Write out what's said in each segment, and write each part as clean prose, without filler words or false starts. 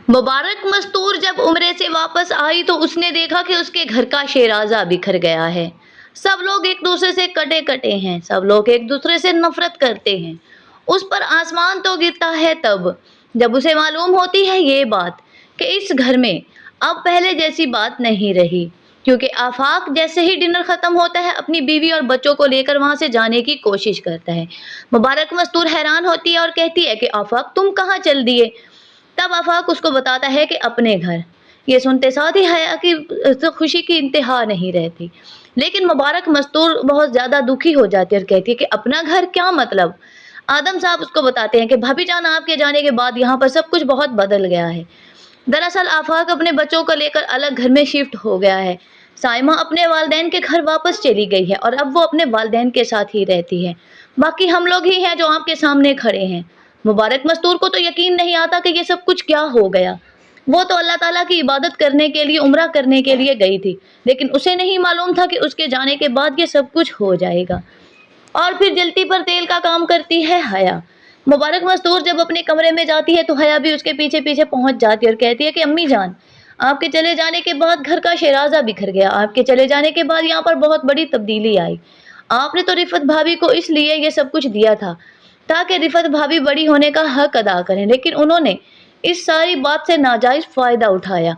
मुबारक मस्तूर जब उम्रे से वापस आई तो उसने देखा कि उसके घर का शेराजा बिखर गया है। सब लोग एक दूसरे से कटे कटे हैं, सब लोग एक दूसरे से नफरत करते हैं। उस पर आसमान तो गिरता है तब जब उसे मालूम होती है ये बात कि इस घर में अब पहले जैसी बात नहीं रही। क्योंकि आफाक जैसे ही डिनर खत्म होता है अपनी बीवी और बच्चों को लेकर वहां से जाने की कोशिश करता है। मुबारक मस्तूर हैरान होती है और कहती है कि आफाक तुम कहाँ चल दिए। तब आफाक उसको बताता है कि अपने घर। ये सुनते साथ ही हया की खुशी की इंतहा नहीं रहती। लेकिन मुबारक मस्तूर बहुत ज्यादा दुखी हो जाती है और कहती है कि अपना घर क्या मतलब। आदम साहब उसको बताते हैं कि भाभी जान आपके जाने के बाद यहाँ पर सब कुछ बहुत बदल गया है। दरअसल आफाक अपने बच्चों को लेकर अलग घर में शिफ्ट हो गया है। साइमा अपने वालिदैन के घर वापस चली गई है और अब वो अपने वालिदैन के साथ ही रहती है। बाकी हम लोग ही हैं जो आपके सामने खड़े हैं। मुबारक मस्तूर को तो यकीन नहीं आता कि ये सब कुछ क्या हो गया। वो तो अल्लाह ताला की इबादत करने के लिए, उम्रा करने के लिए गई थी, लेकिन उसे नहीं मालूम था कि उसके जाने के बाद ये सब कुछ हो जाएगा। और फिर जलती पर तेल का काम करती है हया। मुबारक मस्तूर जब अपने कमरे में जाती है तो हया भी उसके पीछे पीछे पहुंच जाती है और कहती है कि अम्मी जान, आपके चले जाने के बाद घर का शेराजा बिखर गया। आपके चले जाने के बाद यहाँ पर बहुत बड़ी तब्दीली आई। आपने तो रिफत भाभी को इसलिए ये सब कुछ दिया था ताकि रिफत भाभी बड़ी होने का हक अदा करें, लेकिन उन्होंने इस सारी बात से नाजायज फायदा उठाया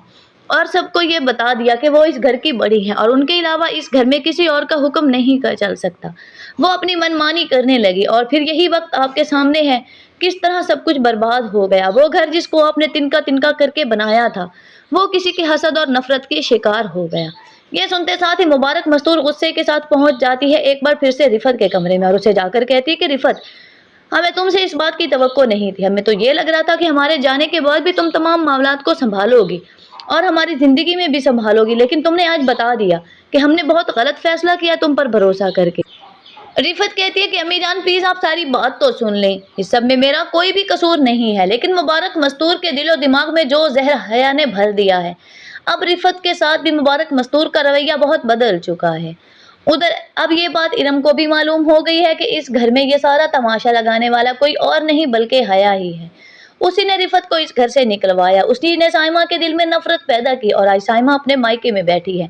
और सबको ये बता दिया कि वो इस घर की बड़ी हैं और उनके अलावा इस घर में किसी और का हुक्म नहीं कर चल सकता। वो अपनी मनमानी करने लगी और फिर यही वक्त आपके सामने है किस तरह सब कुछ बर्बाद हो गया। वो घर जिसको आपने तिनका तिनका करके बनाया था वो किसी के हसद और नफरत के शिकार हो गया। ये सुनते साथ ही मुबारक मस्तूर गुस्से के साथ पहुंच जाती है एक बार फिर से रिफत के कमरे में और उसे जाकर कहती है कि रिफत, हमें तुमसे इस बात की तवक्को नहीं थी। हमें तो ये लग रहा था कि हमारे जाने के बाद भी तुम तमाम मामलात को संभालोगी और हमारी जिंदगी में भी संभालोगी, लेकिन तुमने आज बता दिया कि हमने बहुत गलत फैसला किया तुम पर भरोसा करके। रिफत कहती है कि अम्मी जान प्लीज आप सारी बात तो सुन लें, इस सब में मेरा कोई भी कसूर नहीं है। लेकिन मुबारक मस्तूर के दिलो दिमाग में जो जहर हया ने भर दिया है, अब रिफत के साथ भी मुबारक मस्तूर का रवैया बहुत बदल चुका है। उधर अब ये बात इरम को भी मालूम हो गई है कि इस घर में ये सारा तमाशा लगाने वाला कोई और नहीं बल्कि हया ही है। उसी ने रिफत को इस घर से निकलवाया, उसी ने साइमा के दिल में नफरत पैदा की और आज साइमा अपने मायके में बैठी है।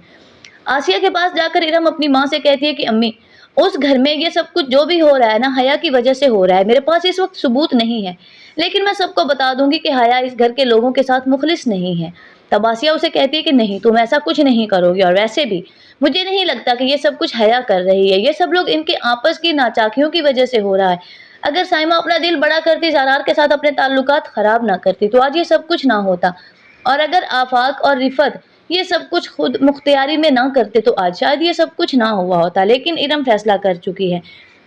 आसिया के पास जाकर इरम अपनी माँ से कहती है कि अम्मी, उस घर में ये सब कुछ जो भी हो रहा है ना हया की वजह से हो रहा है। मेरे पास इस वक्त सबूत नहीं है, लेकिन मैं सबको बता दूंगी कि हया इस घर के लोगों के साथ मुखलिस नहीं है। तब आसिया उसे कहती है कि नहीं, तुम ऐसा कुछ नहीं करोगी और वैसे भी मुझे नहीं लगता कि ये सब कुछ हया कर रही है। ये सब लोग इनके आपस की नाचाकियों की वजह से हो रहा है। अगर साइमा अपना दिल बड़ा करती, ज़रार के साथ अपने ताल्लुकात खराब ना करती तो आज ये सब कुछ ना होता। और अगर आफाक और रिफत ये सब कुछ खुद मुख्तियारी में ना करते तो आज शायद ये सब कुछ ना हुआ होता। लेकिन इरम फैसला कर चुकी है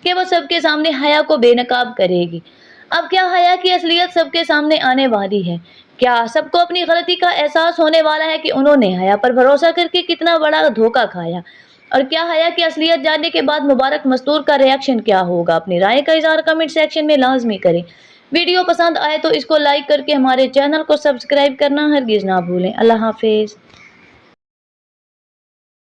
कि वो सबके सामने हया को बेनकाब करेगी। अब क्या हया की असलियत सबके सामने आने वाली है? क्या सबको अपनी गलती का एहसास होने वाला है कि उन्होंने हया पर भरोसा करके कितना बड़ा धोखा खाया? और क्या हया की असलियत जानने के बाद मुबारक मस्तूर का रिएक्शन क्या होगा? अपनी राय का इज़हार कमेंट सेक्शन में लाजमी करें। वीडियो पसंद आए तो इसको लाइक करके हमारे चैनल को सब्सक्राइब करना हरगिज़ ना भूलें। अल्लाह हाफिज़।